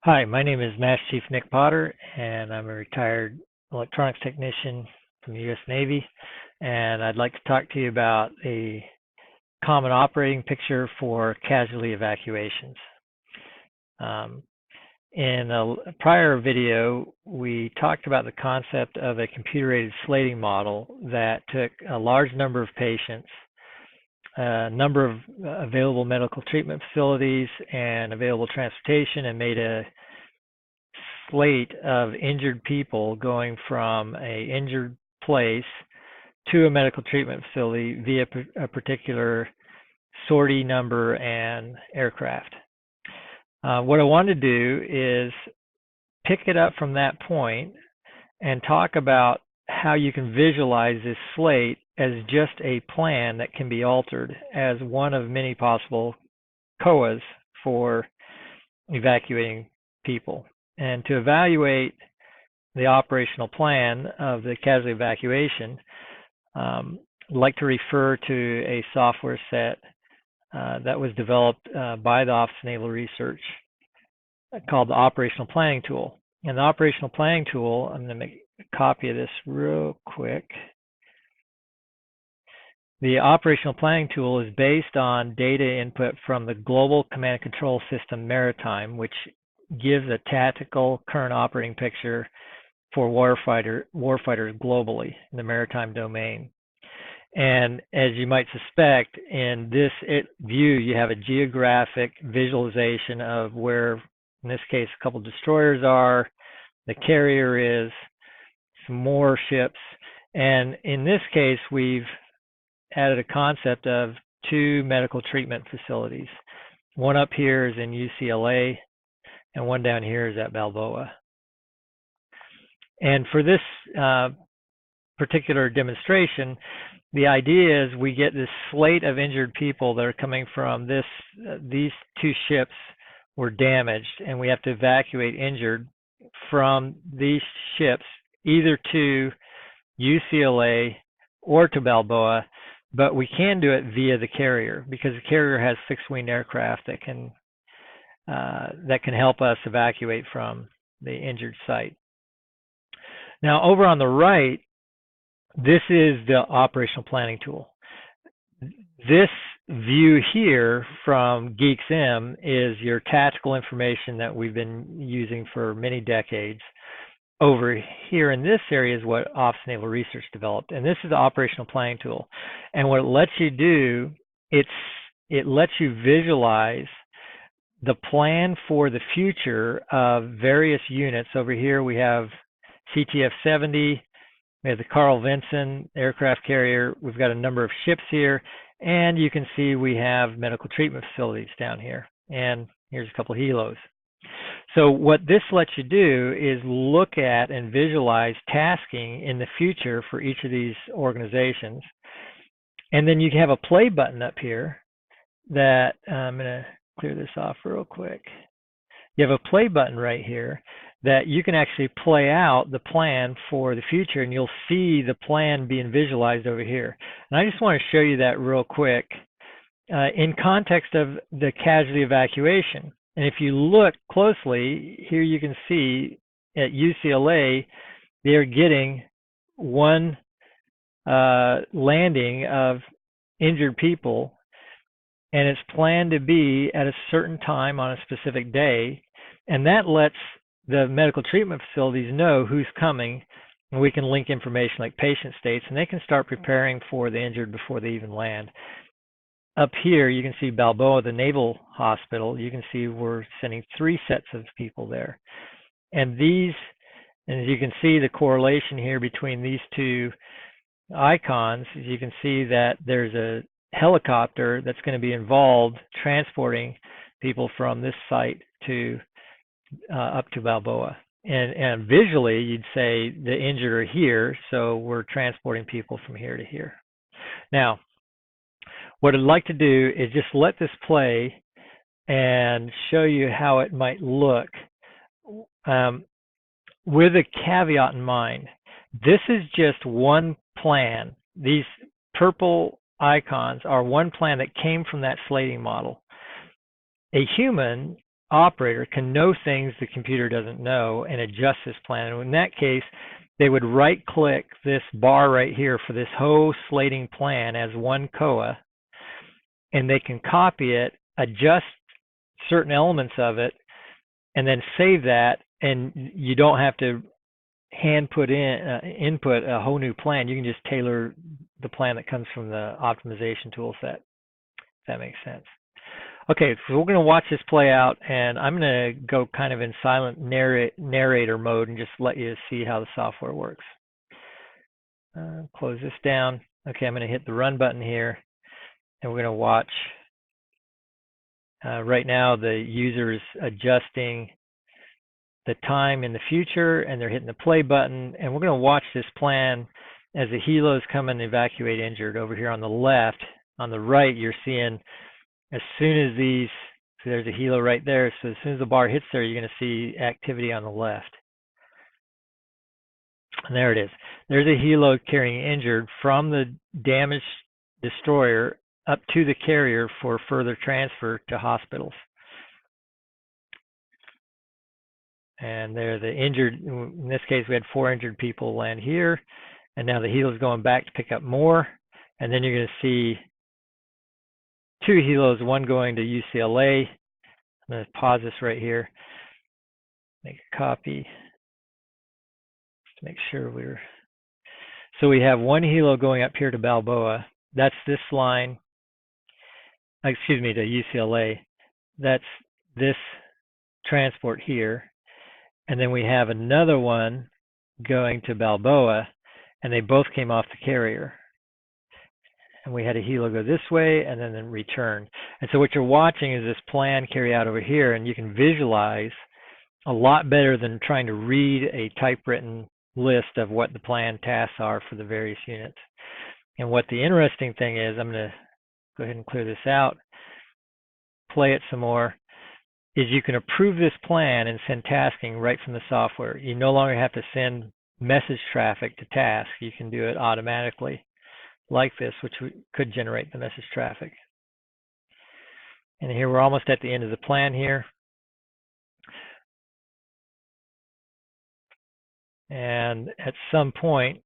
Hi, my name is Master Chief Nick Potter, and I'm a retired electronics technician from the U.S. Navy. And I'd like to talk to you about a common operating picture for casualty evacuations. Um, in a prior video, we talked about the concept of a computer-aided slating model that took a large number of patients, a number of available medical treatment facilities and available transportation, and made a slate of injured people going from a injured place to a medical treatment facility via a particular sortie number and aircraft. What I want to do is pick it up from that point and talk about how you can visualize this slate as just a plan that can be altered as one of many possible COAs for evacuating people. And to evaluate the operational plan of the casualty evacuation, I'd like to refer to a software set that was developed by the Office of Naval Research called the Operational Planning Tool. And the Operational Planning Tool, I'm going to make a copy of this real quick. The Operational Planning Tool is based on data input from the Global Command and Control System Maritime, which gives a tactical current operating picture for warfighters globally in the maritime domain. And as you might suspect, in this view, you have a geographic visualization of where, in this case, a couple destroyers are, the carrier is, some more ships, and in this case, we've added a concept of 2 medical treatment facilities. One up here is in UCLA, and one down here is at Balboa. And for this particular demonstration, the idea is we get this slate of injured people that are coming from these 2 ships were damaged, and we have to evacuate injured from these ships either to UCLA or to Balboa, but we can do it via the carrier because the carrier has fixed-wing aircraft that can help us evacuate from the injured site. Now, over on the right, this is the operational planning tool. This view here from CASSM is your tactical information that we've been using for many decades. Over here in this area is what Office of Naval Research developed, and this is the operational planning tool. And what it lets you do, it lets you visualize the plan for the future of various units. Over here we have CTF-70, we have the Carl Vinson aircraft carrier, we've got a number of ships here, and you can see we have medical treatment facilities down here, and here's a couple of helos. So what this lets you do is look at and visualize tasking in the future for each of these organizations. And then you have a play button up here that I'm going to clear this off real quick. You have a play button right here that you can actually play out the plan for the future, and you'll see the plan being visualized over here. And I just want to show you that real quick in context of the casualty evacuation. And if you look closely, here you can see at UCLA, they're getting one landing of injured people, and it's planned to be at a certain time on a specific day, and that lets the medical treatment facilities know who's coming, and we can link information like patient states, and they can start preparing for the injured before they even land. Up here, you can see Balboa, the Naval Hospital. You can see we're sending 3 sets of people there. And as you can see the correlation here between these 2 icons, you can see that there's a helicopter that's going to be involved transporting people from this site to up to Balboa. And visually, you'd say the injured are here, so we're transporting people from here to here. Now, what I'd like to do is just let this play and show you how it might look with a caveat in mind. This is just one plan. These purple icons are one plan that came from that slating model. A human operator can know things the computer doesn't know and adjust this plan. And in that case, they would right-click this bar right here for this whole slating plan as one COA, and they can copy it, adjust certain elements of it, and then save that, and you don't have to input a whole new plan. You can just tailor the plan that comes from the optimization tool set, if that makes sense. Okay, so we're going to watch this play out, and I'm going to go kind of in silent narrator mode and just let you see how the software works. Close this down. Okay, I'm going to hit the run button here, and we're going to watch. Right now, the user is adjusting the time in the future, and they're hitting the play button, and we're going to watch this plan as the helos come and evacuate injured over here on the left. On the right, you're seeing as soon as these, so there's a helo right there, so as soon as the bar hits there, you're going to see activity on the left. And there it is. There's a helo carrying injured from the damaged destroyer up to the carrier for further transfer to hospitals. And there the injured, in this case we had 4 injured people land here, and now the helo is going back to pick up more, and then you're going to see 2 helos, one going to UCLA. I'm going to pause this right here, make a copy, just to make sure we're, so we have 1 helo going up here to Balboa. That's this line, excuse me, to UCLA. That's this transport here. And then we have another one going to Balboa, and they both came off the carrier. And we had a helo go this way and then return. And so what you're watching is this plan carry out over here, and you can visualize a lot better than trying to read a typewritten list of what the plan tasks are for the various units. And what the interesting thing is, I'm going to go ahead and clear this out, play it some more, is you can approve this plan and send tasking right from the software. You no longer have to send message traffic to task. You can do it automatically like this, which could generate the message traffic. And here we're almost at the end of the plan here. And at some point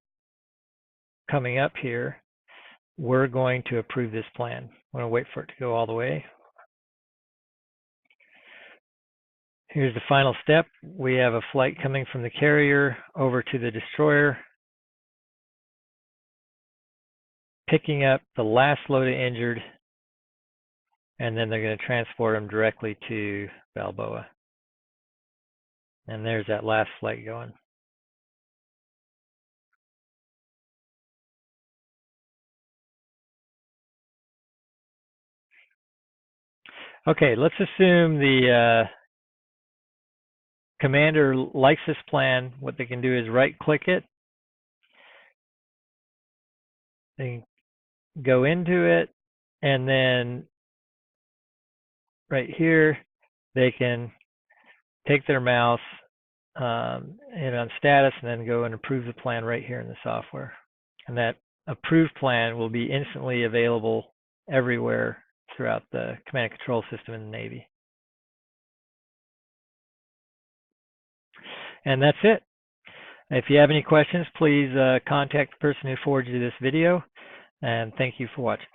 coming up here, we're going to approve this plan. I'm going to wait for it to go all the way. Here's the final step. We have a flight coming from the carrier over to the destroyer, picking up the last load of injured, and then they're going to transport them directly to Balboa. And there's that last flight going. Okay, let's assume the commander likes this plan. What they can do is right-click it. They can go into it, and then right here, they can take their mouse, hit on status, and then go and approve the plan right here in the software. And that approved plan will be instantly available everywhere throughout the command and control system in the Navy. And that's it. If you have any questions, please contact the person who forwarded you this video, and thank you for watching.